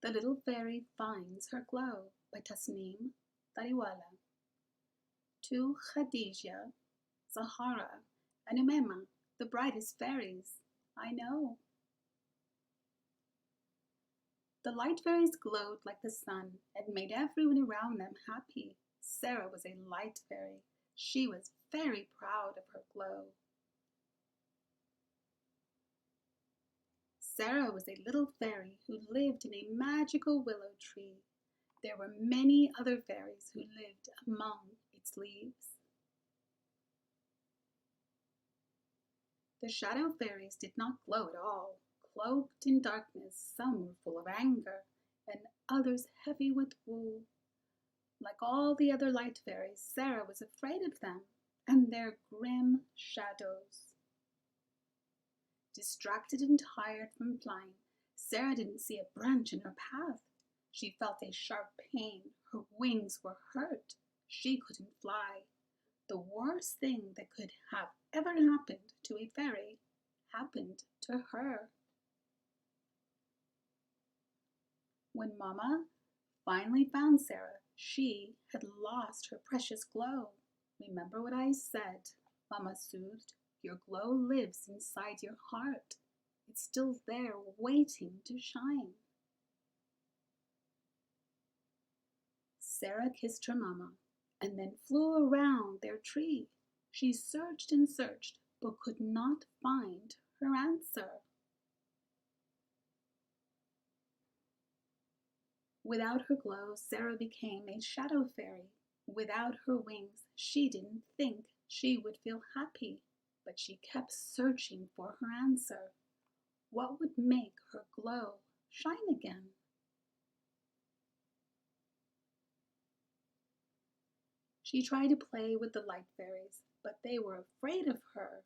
The Little Fairy Finds Her Glow by Tasneem, Dairywala. To Khadija, Zahara, and Umema, the brightest fairies I know. The light fairies glowed like the sun and made everyone around them happy. Sarrah was a light fairy. She was very proud of her glow. Sarrah was a little fairy who lived in a magical willow tree. There were many other fairies who lived among its leaves. The shadow fairies did not glow at all. Cloaked in darkness, some were full of anger, and others heavy with woe. Like all the other light fairies, Sarrah was afraid of them and their grim shadows. Distracted and tired from flying, Sarrah didn't see a branch in her path. She felt a sharp pain. Her wings were hurt. She couldn't fly. The worst thing that could have ever happened to a fairy happened to her. When Mama finally found Sarrah, she had lost her precious glow. Remember what I said, Mama soothed. Your glow lives inside your heart. It's still there waiting to shine. Sarrah kissed her mama and then flew around their tree. She searched and searched, but could not find her answer. Without her glow, Sarrah became a shadow fairy. Without her wings, she didn't think she would feel happy, but she kept searching for her answer. What would make her glow shine again? She tried to play with the light fairies, but they were afraid of her.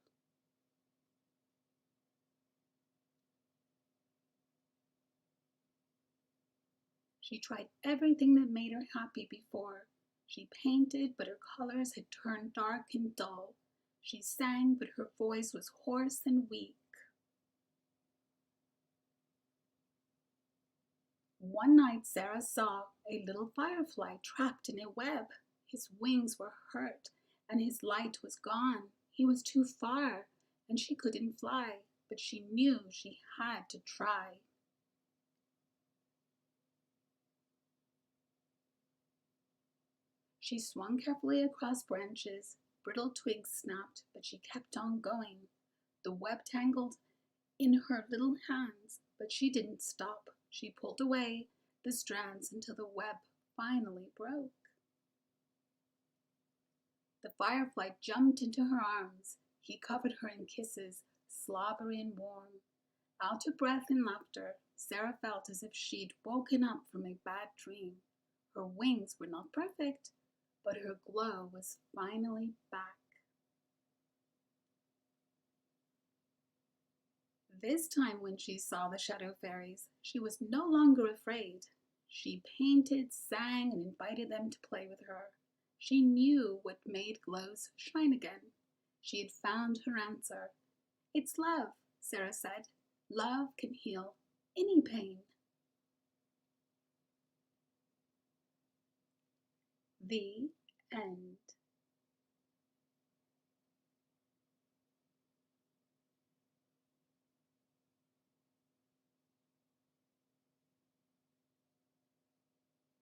She tried everything that made her happy before. She painted, but her colors had turned dark and dull. She sang, but her voice was hoarse and weak. One night Sarrah saw a little firefly trapped in a web. His wings were hurt, and his light was gone. He was too far, and she couldn't fly, but she knew she had to try. She swung carefully across branches. Brittle twigs snapped, but she kept on going. The web tangled in her little hands, but she didn't stop. She pulled away the strands until the web finally broke. The firefly jumped into her arms. He covered her in kisses, slobbery and warm. Out of breath and laughter, Sarrah felt as if she'd woken up from a bad dream. Her wings were not perfect, but her glow was finally back. This time when she saw the shadow fairies, she was no longer afraid. She painted, sang, and invited them to play with her. She knew what made glows shine again. She had found her answer. It's love, Sarrah said. Love can heal any pain. The end.